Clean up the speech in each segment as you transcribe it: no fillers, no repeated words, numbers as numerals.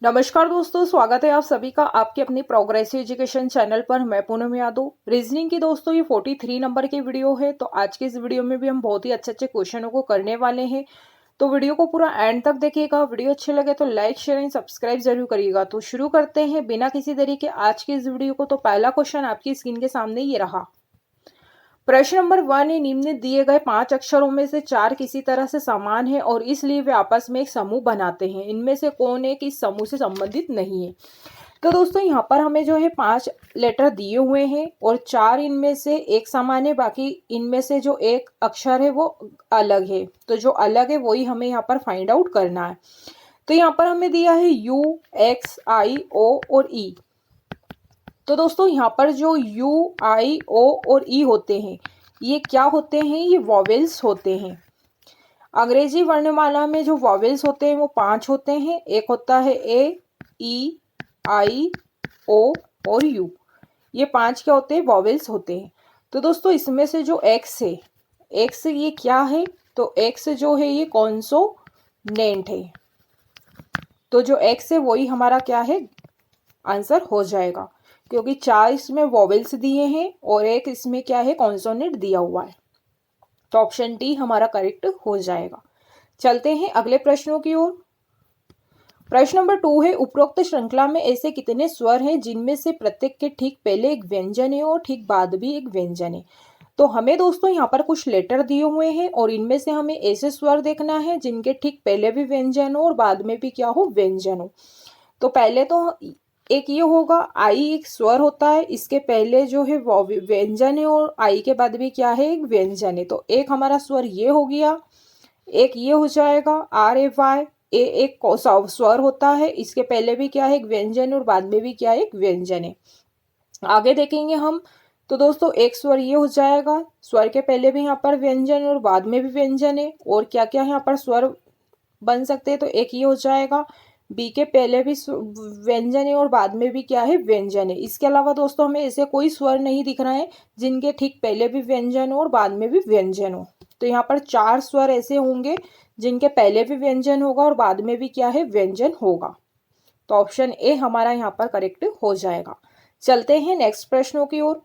नमस्कार दोस्तों, स्वागत है आप सभी का आपके अपनी प्रोग्रेसिव एजुकेशन चैनल पर। मैं पूनम यादव। रीजनिंग की दोस्तों ये 43 नंबर की वीडियो है। तो आज की इस वीडियो में भी हम बहुत ही अच्छे अच्छे क्वेश्चनों को करने वाले हैं। तो वीडियो को पूरा एंड तक देखिएगा। वीडियो अच्छे लगे तो लाइक शेयर एंड सब्सक्राइब जरूर करिएगा। तो शुरू करते हैं बिना किसी देरी के आज की इस वीडियो को। तो पहला क्वेश्चन आपकी स्क्रीन के सामने ये रहा। प्रश्न नंबर 1 है, निम्न दिए गए 5 अक्षरों में से 4 किसी तरह से समान है और इसलिए वे आपस में एक समूह बनाते हैं। इनमें से कौन एक इस समूह से संबंधित नहीं है। तो दोस्तों यहाँ पर हमें जो है 5 लेटर दिए हुए हैं और 4 इनमें से एक समान है, बाकी इनमें से जो एक अक्षर है वो अलग है। तो जो अलग है वही हमें यहाँ पर फाइंड आउट करना है। तो यहाँ पर हमें दिया है यू, एक्स, आई, ओ और ई। तो दोस्तों यहाँ पर जो यू, आई, ओ और ई होते हैं ये क्या होते हैं? ये वॉवेल्स होते हैं। अंग्रेजी वर्णमाला में जो वॉवेल्स होते हैं वो 5 होते हैं। एक होता है ए, ई, आई, ओ और यू। ये 5 क्या होते हैं? वॉवेल्स होते हैं। तो दोस्तों इसमें से जो एक्स है, एक्स ये क्या है? तो एक्स जो है ये कॉन्सोनेंट है। तो जो एक्स है वही हमारा क्या है? आंसर हो जाएगा, क्योंकि 4 इसमें वॉवेल्स दिए हैं और एक इसमें क्या है? कॉन्सोनेंट दिया हुआ है। तो ऑप्शन डी हमारा करेक्ट हो जाएगा। चलते हैं अगले प्रश्नों की ओर। प्रश्न नंबर 2 है, उपरोक्त श्रृंखला में ऐसे कितने स्वर हैं जिनमें से प्रत्येक के ठीक पहले एक व्यंजन है और ठीक बाद भी एक व्यंजन है। तो हमें दोस्तों यहाँ पर कुछ लेटर दिए हुए हैं और इनमें से हमें ऐसे स्वर देखना है जिनके ठीक पहले भी व्यंजन हो और बाद में भी क्या हो? व्यंजन हो। तो पहले तो एक ये होगा, आई एक स्वर होता है, इसके पहले जो है वो व्यंजन है और आई के बाद भी क्या है? एक व्यंजन है। तो एक हमारा स्वर ये हो गया, एक ये हो जाएगा आर ए वाई। ए एक स्वर होता है, इसके पहले भी क्या है? एक व्यंजन और बाद में भी क्या है? एक व्यंजन है। आगे देखेंगे हम। तो दोस्तों एक स्वर ये हो जाएगा, स्वर के पहले भी यहाँ पर व्यंजन और बाद में भी व्यंजन है। और क्या क्या यहाँ पर स्वर बन सकते हैं? तो एक ये हो जाएगा, बी के पहले भी व्यंजन है और बाद में भी क्या है? व्यंजन है। इसके अलावा दोस्तों हमें ऐसे कोई स्वर नहीं दिख रहा है जिनके ठीक पहले भी व्यंजन हो और बाद में भी व्यंजन हो। तो यहाँ पर 4 स्वर ऐसे होंगे जिनके पहले भी व्यंजन होगा और बाद में भी क्या है? व्यंजन होगा। तो ऑप्शन ए हमारा यहाँ पर करेक्ट हो जाएगा। चलते हैं नेक्स्ट प्रश्नों की ओर।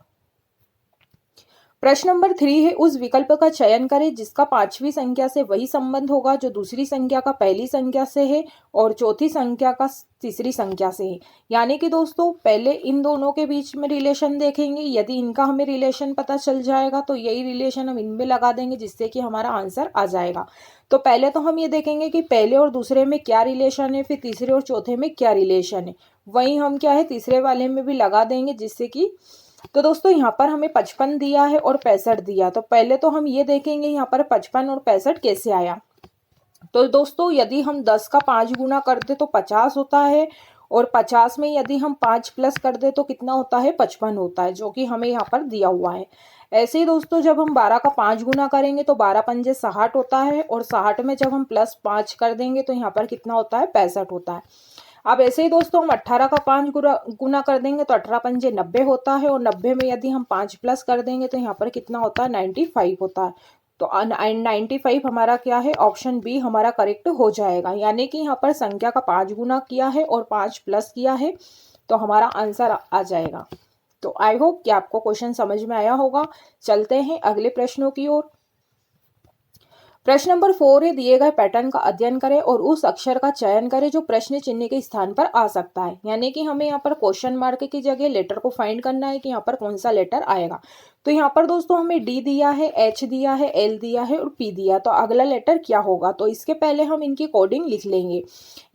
प्रश्न नंबर 3 है, उस विकल्प का चयन करें जिसका 5वीं संख्या से वही संबंध होगा जो दूसरी संख्या का पहली संख्या से है और चौथी संख्या का तीसरी संख्या से है। यानी कि दोस्तों पहले इन दोनों के बीच में रिलेशन देखेंगे। यदि इनका हमें रिलेशन पता चल जाएगा तो यही रिलेशन हम इनमें लगा देंगे जिससे कि हमारा आंसर आ जाएगा। तो पहले तो हम ये देखेंगे कि पहले और दूसरे में क्या रिलेशन है, फिर तीसरे और चौथे में क्या रिलेशन है। वही हम क्या है? तीसरे वाले में भी लगा देंगे जिससे कि। तो दोस्तों यहाँ पर हमें 55 दिया है और 65 दिया। तो पहले तो हम ये देखेंगे यहाँ पर 55 और 65 कैसे आया। तो दोस्तों यदि हम 10 का 5 गुना कर दे तो 50 होता है और 50 में यदि हम 5 प्लस कर दे तो कितना होता है? 55 होता है, जो कि हमें यहाँ पर दिया हुआ है। ऐसे ही दोस्तों जब हम 12 का 5 गुना करेंगे तो 12 पंजे 60 होता है और 60 में जब हम प्लस 5 कर देंगे तो यहाँ पर कितना होता है? 65 होता है। अब ऐसे ही दोस्तों हम 18 का 5 गुना कर देंगे तो 18 पंजे 90 होता है और 90 में यदि हम 5 प्लस कर देंगे तो यहाँ पर कितना होता है? 95 होता है। तो 95 हमारा क्या है? ऑप्शन बी हमारा करेक्ट हो जाएगा। यानी कि यहाँ पर संख्या का 5 गुना किया है और 5 प्लस किया है तो हमारा आंसर आ जाएगा। तो आई होप कि आपको क्वेश्चन समझ में आया होगा। चलते हैं अगले प्रश्नों की ओर। प्रश्न नंबर 4 है, दिए गए पैटर्न का अध्ययन करें और उस अक्षर का चयन करें जो प्रश्न चिन्ह के स्थान पर आ सकता है। यानी कि हमें यहाँ पर क्वेश्चन मार्क की जगह लेटर को फाइंड करना है कि यहाँ पर कौन सा लेटर आएगा। तो यहाँ पर दोस्तों हमें डी दिया है, एच दिया है, एल दिया है और पी दिया। तो अगला लेटर क्या होगा? तो इसके पहले हम इनकी कोडिंग लिख लेंगे।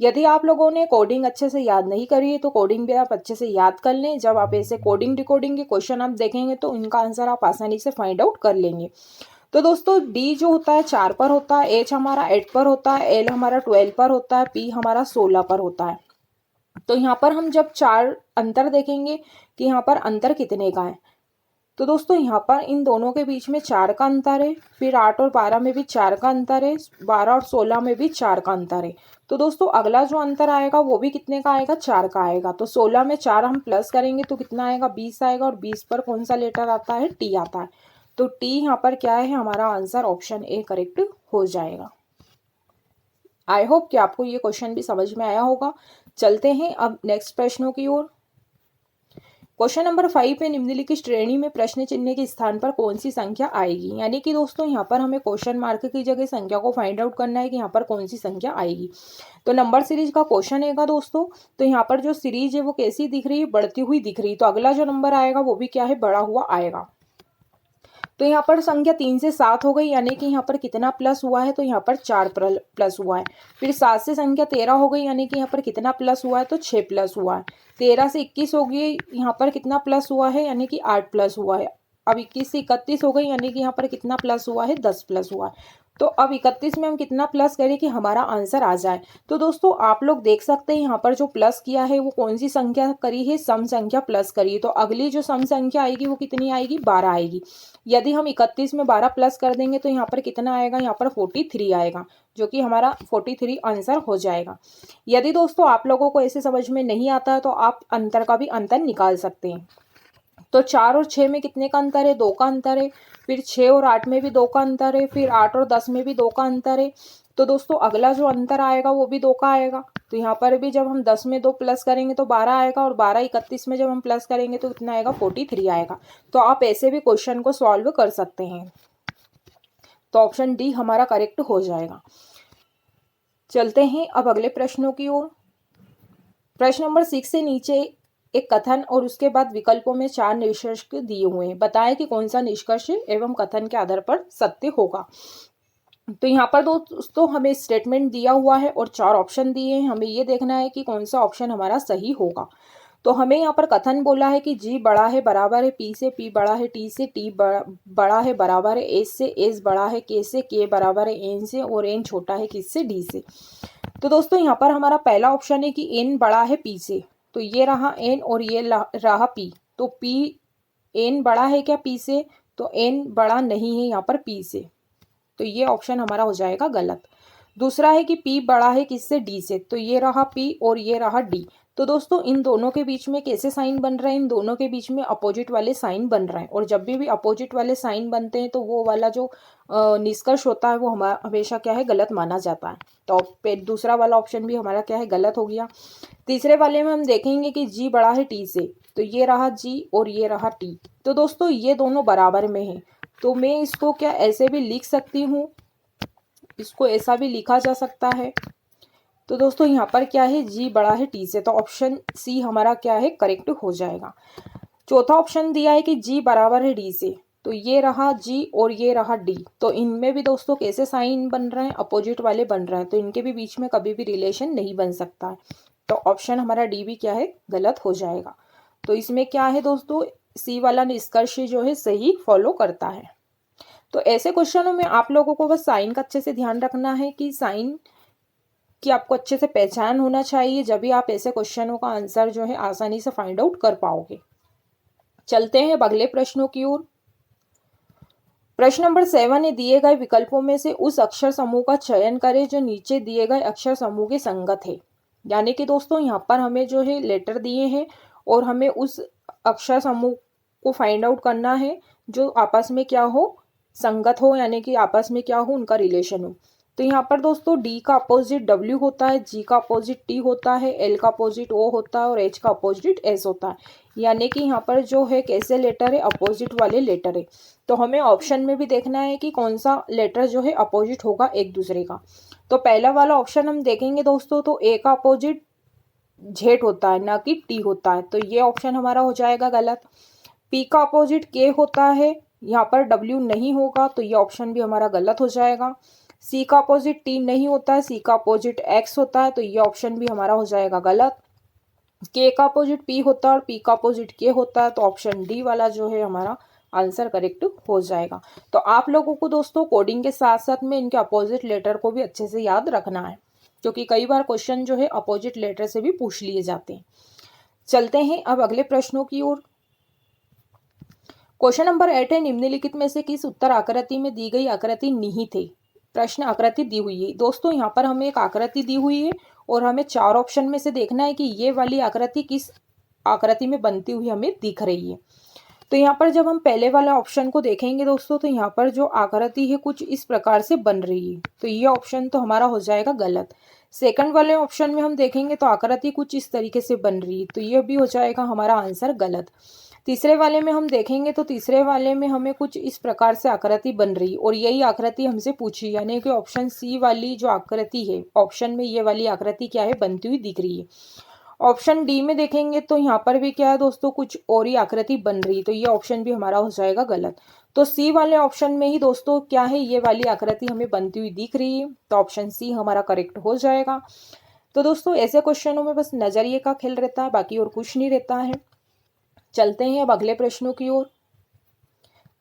यदि आप लोगों ने कोडिंग अच्छे से याद नहीं करी है तो कोडिंग भी आप अच्छे से याद कर लें। जब आप ऐसे कोडिंग डिकोडिंग के क्वेश्चन आप देखेंगे तो इनका आंसर आप आसानी से फाइंड आउट कर लेंगे। तो दोस्तों डी जो होता है 4 पर होता है, एच हमारा 8 पर होता है, एल हमारा 12 पर होता है, पी हमारा 16 पर होता है। तो यहाँ पर हम जब 4 अंतर देखेंगे कि यहाँ पर अंतर कितने का है। तो दोस्तों यहाँ पर इन दोनों के बीच में 4 का अंतर है, फिर 8 और 12 में भी 4 का अंतर है, 12 और 16 में भी 4 का अंतर है। तो दोस्तों अगला जो अंतर आएगा वो भी कितने का आएगा? 4 का आएगा। तो 16 में 4 हम प्लस करेंगे तो कितना आएगा? 20 आएगा और 20 पर कौन सा लेटर आता है? टी आता है। तो टी यहाँ पर क्या है? हमारा आंसर ऑप्शन ए करेक्ट हो जाएगा। आई होप कि आपको ये क्वेश्चन भी समझ में आया होगा। चलते हैं अब नेक्स्ट प्रश्नों की ओर। क्वेश्चन नंबर 5 है, निम्नलिखित श्रेणी में प्रश्न चिन्ह के स्थान पर कौन सी संख्या आएगी। यानी कि दोस्तों यहाँ पर हमें क्वेश्चन मार्क की जगह संख्या को फाइंड आउट करना है कि यहाँ पर कौन सी संख्या आएगी। तो नंबर सीरीज का क्वेश्चन है दोस्तों। तो यहाँ पर जो सीरीज है वो कैसी दिख रही है, बढ़ती हुई दिख रही है। तो अगला जो नंबर आएगा वो भी क्या है, बढ़ा हुआ आएगा। तो यहाँ पर संख्या 3 से 7 हो गई, यानी कि यहाँ पर कितना प्लस हुआ है, तो यहाँ पर 4 प्लस हुआ है। फिर 7 से संख्या 13 हो गई, यानी कि यहाँ पर कितना प्लस हुआ है, तो 6 प्लस हुआ है। 13 से 21 हो गई, यहाँ पर कितना प्लस हुआ है, यानी कि 8 प्लस हुआ है। अब 21 से 31 हो गई, यानी कि यहाँ पर कितना प्लस हुआ है, 10 प्लस हुआ है। तो अब 31 में हम कितना प्लस करें कि हमारा आंसर आ जाए। तो दोस्तों आप लोग देख सकते हैं यहाँ पर जो प्लस किया है वो कौन सी संख्या करी है, सम संख्या प्लस करी है। तो अगली जो सम संख्या आएगी वो कितनी आएगी, 12 आएगी। यदि हम 31 में 12 प्लस कर देंगे तो यहाँ पर कितना आएगा, यहाँ पर 43 आएगा, जो कि हमारा 43 आंसर हो जाएगा। यदि दोस्तों आप लोगों को ऐसे समझ में नहीं आता है तो आप अंतर का भी अंतर निकाल सकते हैं। तो 4 और 6 में कितने का अंतर है, 2 का अंतर है। फिर 6 और 8 में भी 2 का अंतर है। फिर 8 और 10 में भी 2 का अंतर है। तो दोस्तों अगला जो अंतर आएगा वो भी 2 का आएगा। तो यहाँ पर भी जब हम 10 में 2 प्लस करेंगे तो 12 आएगा, और 12 31 में जब हम प्लस करेंगे तो कितना आएगा, 43 आएगा। तो आप ऐसे भी क्वेश्चन को सॉल्व कर सकते हैं। तो ऑप्शन डी हमारा करेक्ट हो जाएगा। चलते हैं अब अगले प्रश्नों की ओर। प्रश्न नंबर 6 से नीचे एक कथन और उसके बाद विकल्पों में 4 निष्कर्ष दिए हुए हैं। बताएं कि कौन सा निष्कर्ष एवं कथन के आधार पर सत्य होगा। तो यहाँ पर दोस्तों हमें स्टेटमेंट दिया हुआ है और 4 ऑप्शन दिए हैं। हमें ये देखना है कि कौन सा ऑप्शन हमारा सही होगा। तो हमें यहाँ पर कथन बोला है कि जी बड़ा है बराबर है पी से, पी बड़ा है टी से, टी बड़ा है बराबर है एस से, एस बड़ा है के से, के बराबर है एन से, और एन छोटा है किससे, डी से। तो दोस्तों यहाँ पर हमारा पहला ऑप्शन है कि एन बड़ा है पी से। तो ये रहा एन और ये रहा पी। तो पी, एन बड़ा है क्या पी से, तो एन बड़ा नहीं है यहाँ पर पी से। तो ये ऑप्शन हमारा हो जाएगा गलत। दूसरा है कि पी बड़ा है किससे, डी से। तो ये रहा पी और ये रहा डी। तो दोस्तों इन दोनों के बीच में कैसे साइन बन रहे हैं, इन दोनों के बीच में अपोजिट वाले साइन बन रहे हैं। और जब भी अपोजिट वाले साइन बनते हैं तो वो वाला जो निष्कर्ष होता है वो हमारा हमेशा क्या है, गलत माना जाता है। तो दूसरा वाला ऑप्शन भी हमारा क्या है, गलत हो गया। तीसरे वाले में हम देखेंगे कि जी बड़ा है टी से। तो ये रहा जी और ये रहा टी। तो दोस्तों ये दोनों बराबर में है। तो मैं इसको क्या ऐसे भी लिख सकती हूँ, इसको ऐसा भी लिखा जा सकता है। तो दोस्तों यहाँ पर क्या है, जी बड़ा है टी से। तो ऑप्शन सी हमारा क्या है, करेक्ट हो जाएगा। चौथा ऑप्शन दिया है कि जी बराबर है डी से। तो ये रहा जी और ये रहा डी। तो इनमें भी दोस्तों कैसे साइन बन रहे हैं, अपोजिट वाले बन रहे हैं। तो इनके भी बीच में कभी भी रिलेशन नहीं बन सकता है। तो ऑप्शन हमारा डी भी क्या है, गलत हो जाएगा। तो इसमें क्या है दोस्तों, सी वाला निष्कर्ष जो है सही फॉलो करता है। तो ऐसे क्वेश्चनों में आप लोगों को बस साइन का अच्छे से ध्यान रखना है कि साइन की आपको अच्छे से पहचान होना चाहिए, जब भी आप ऐसे क्वेश्चनों का आंसर जो है आसानी से फाइंड आउट कर पाओगे। चलते हैं अगले प्रश्नों की ओर। प्रश्न नंबर 7 है, दिए गए विकल्पों में से उस अक्षर समूह का चयन करें जो नीचे दिए गए अक्षर समूह के संगत है। यानी कि दोस्तों यहाँ पर हमें जो है लेटर दिए हैं और हमें उस अक्षर समूह को फाइंड आउट करना है जो आपस में क्या हो, संगत हो, यानी कि आपस में क्या हो, उनका रिलेशन हो। तो यहाँ पर दोस्तों डी का अपोजिट डब्ल्यू होता है, जी का अपोजिट टी होता है, एल का अपोजिट ओ होता है और एच का अपोजिट एस होता है। यानी कि यहाँ पर जो है कैसे लेटर है, अपोजिट वाले लेटर है। तो हमें ऑप्शन में भी देखना है कि कौन सा लेटर जो है अपोजिट होगा एक दूसरे का। तो पहला वाला ऑप्शन हम देखेंगे दोस्तों, तो ए का अपोजिट जेड होता है, ना कि टी होता है। तो ये ऑप्शन हमारा हो जाएगा गलत। पी का अपोजिट के होता है, यहाँ पर डब्ल्यू नहीं होगा, तो ये ऑप्शन भी हमारा गलत हो जाएगा। सी का अपोजिट टी नहीं होता है, सी का अपोजिट एक्स होता है, तो ये ऑप्शन भी हमारा हो जाएगा गलत। के का अपोजिट पी होता है और पी का अपोजिट के होता है, तो ऑप्शन डी वाला जो है हमारा आंसर करेक्ट हो जाएगा। तो आप लोगों को दोस्तों कोडिंग के साथ साथ में इनके अपोजिट लेटर को भी अच्छे से याद रखना है, क्योंकि कई बार क्वेश्चन जो है अपोजिट लेटर से भी पूछ लिए जाते हैं। चलते हैं अब अगले प्रश्नों की ओर। क्वेश्चन नंबर 8 है, निम्नलिखित में से किस उत्तर आकृति में दी गई आकृति निहित है। प्रश्न आकृति दी हुई है दोस्तों, यहाँ पर हमें एक आकृति दी हुई है और हमें 4 ऑप्शन में से देखना है कि ये वाली आकृति किस आकृति में बनती हुई हमें दिख रही है। तो यहाँ पर जब हम पहले वाले ऑप्शन को देखेंगे दोस्तों, तो यहाँ पर जो आकृति है कुछ इस प्रकार से बन रही है, तो ये ऑप्शन तो हमारा हो जाएगा गलत। सेकंड वाले ऑप्शन में हम देखेंगे तो आकृति कुछ इस तरीके से बन रही है, तो ये भी हो जाएगा हमारा आंसर गलत। तीसरे वाले में हम देखेंगे तो तीसरे वाले में हमें कुछ इस प्रकार से आकृति बन रही और यही आकृति हमसे पूछी, यानी कि ऑप्शन सी वाली जो आकृति है, ऑप्शन में ये वाली आकृति क्या है, बनती हुई दिख रही है। ऑप्शन डी में देखेंगे तो यहाँ पर भी क्या है दोस्तों, कुछ और ही आकृति बन रही, तो ये ऑप्शन भी हमारा हो जाएगा गलत। तो सी वाले ऑप्शन में ही दोस्तों क्या है, ये वाली आकृति हमें बनती हुई दिख रही है, तो ऑप्शन सी हमारा करेक्ट हो जाएगा। तो दोस्तों ऐसे क्वेश्चनों में बस नजरिए का खेल रहता है, बाकी और कुछ नहीं रहता है। चलते हैं अब अगले प्रश्नों की ओर।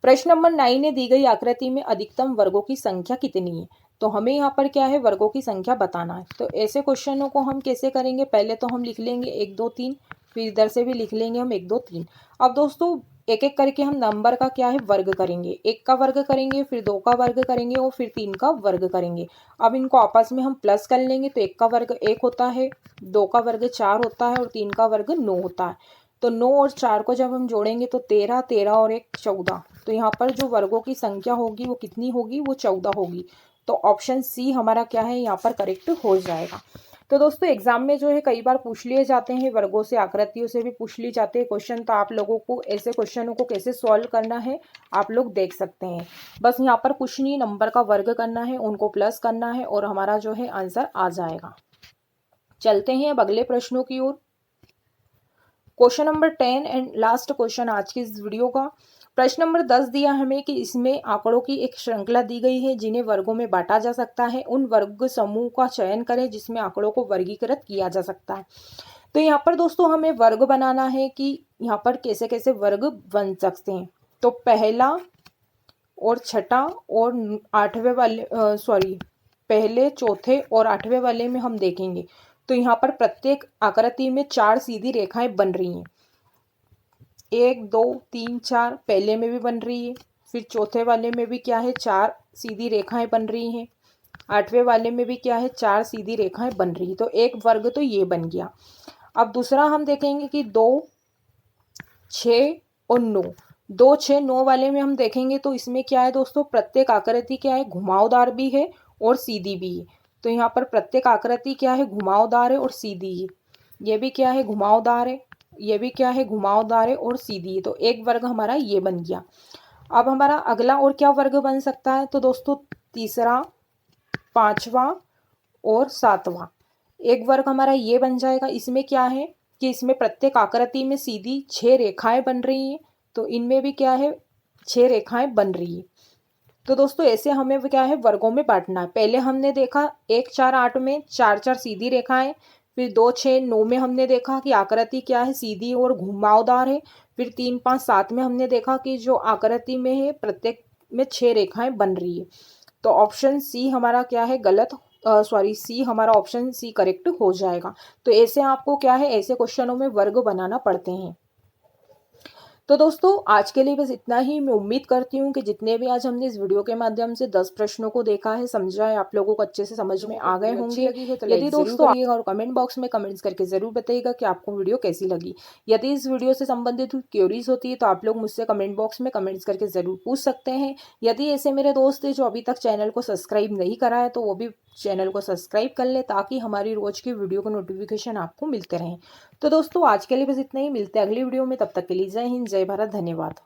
प्रश्न नंबर 9 में दी गई आकृति में अधिकतम वर्गों की संख्या कितनी है, तो हमें यहाँ पर क्या है, वर्गों की संख्या बताना है। तो ऐसे क्वेश्चनों को हम कैसे करेंगे, पहले तो हम लिख लेंगे 1 2 3, फिर इधर से भी लिख लेंगे हम 1 2 3। अब दोस्तों एक एक करके हम नंबर का क्या है, वर्ग करेंगे। 1 का वर्ग करेंगे, फिर 2 का वर्ग करेंगे और फिर 3 का वर्ग करेंगे। अब इनको आपस में हम प्लस कर लेंगे, तो 1 का वर्ग 1 होता है, 2 का वर्ग 4 होता है और 3 का वर्ग 9 होता है। तो 9 और 4 को जब हम जोड़ेंगे तो 13, 13 और 1 14। तो यहाँ पर जो वर्गों की संख्या होगी वो कितनी होगी, वो 14 होगी। तो ऑप्शन सी हमारा क्या है, यहाँ पर करेक्ट हो जाएगा। तो दोस्तों एग्जाम में जो है कई बार पूछ लिए जाते हैं, वर्गों से आकृतियों से भी पूछ ली जाते हैं क्वेश्चन, तो आप लोगों को ऐसे क्वेश्चनों को कैसे सॉल्व करना है आप लोग देख सकते हैं। बस यहाँ पर कुछ नहीं, नंबर का वर्ग करना है, उनको प्लस करना है और हमारा जो है आंसर आ जाएगा। चलते हैं अब अगले प्रश्नों की ओर। Question number 10 and last question आज की इस वीडियो का। प्रश्न नंबर 10 दिया हमें कि इसमें आंकड़ों की एक श्रृंखला दी गई है जिन्हें वर्गों में बांटा जा सकता है। उन वर्ग समूह का चयन करें जिसमें आंकड़ों को वर्गीकृत किया जा सकता है। तो यहाँ पर दोस्तों हमें वर्ग बनाना है कि यहाँ पर कैसे कैसे वर्ग बन सकते हैं। तो पहला और छठा और आठवें वाले पहले, चौथे और आठवें वाले में हम देखेंगे तो यहाँ पर प्रत्येक आकृति में 4 सीधी रेखाएं बन रही हैं। 1 2 3 4 पहले में भी बन रही है, फिर चौथे वाले में भी क्या है, 4 सीधी रेखाएं बन रही हैं। आठवें वाले में भी क्या है, 4 सीधी रेखाएं बन रही है। तो एक वर्ग तो ये बन गया। अब दूसरा हम देखेंगे कि 2 6 और 9, 2 6 9 वाले में हम देखेंगे तो इसमें क्या है दोस्तों, प्रत्येक आकृति क्या है, घुमावदार भी है और सीधी भी है। तो यहाँ पर प्रत्येक आकृति क्या है, घुमावदार है और सीधी है। ये भी क्या है, घुमावदार है, ये भी क्या है, घुमावदार है और सीधी है। तो एक वर्ग हमारा ये बन गया। अब हमारा अगला और क्या वर्ग बन सकता है, तो दोस्तों तीसरा, पांचवा और सातवां एक वर्ग हमारा ये बन जाएगा। इसमें क्या है कि इसमें प्रत्येक आकृति में सीधी 6 रेखाएं बन रही हैं, तो इनमें भी क्या है, 6 रेखाएं बन रही है। तो दोस्तों ऐसे हमें क्या है, वर्गों में बांटना है। पहले हमने देखा 1 4 8 में 4 4 सीधी रेखाएं, फिर 2 6 9 में हमने देखा कि आकृति क्या है, सीधी और घुमावदार है। फिर 3 5 7 में हमने देखा कि जो आकृति में है प्रत्येक में 6 रेखाएं बन रही है। तो ऑप्शन सी हमारा क्या है, गलत, सी हमारा ऑप्शन सी करेक्ट हो जाएगा। तो ऐसे आपको क्या है, ऐसे क्वेश्चनों में वर्ग बनाना पड़ते हैं। तो दोस्तों आज के लिए बस इतना ही। मैं उम्मीद करती हूँ कि जितने भी आज हमने इस वीडियो के माध्यम से 10 प्रश्नों को देखा है, समझा है, आप लोगों को अच्छे से समझ में आ गए होंगे। यदि दोस्तों आइएगा और कमेंट बॉक्स में कमेंट्स करके जरूर बताइएगा कि आपको वीडियो कैसी लगी। यदि इस वीडियो से संबंधित क्वेरीज होती है तो आप लोग मुझसे कमेंट बॉक्स में कमेंट्स करके जरूर पूछ सकते हैं। यदि ऐसे मेरे दोस्त हैं जो अभी तक चैनल को सब्सक्राइब नहीं करा है तो वो भी चैनल को सब्सक्राइब कर ले, ताकि हमारी रोज की वीडियो को नोटिफिकेशन आपको मिलते रहें। तो दोस्तों आज के लिए बस इतना ही, मिलते हैं अगली वीडियो में। तब तक के लिए जय हिंद, जय भारत, धन्यवाद।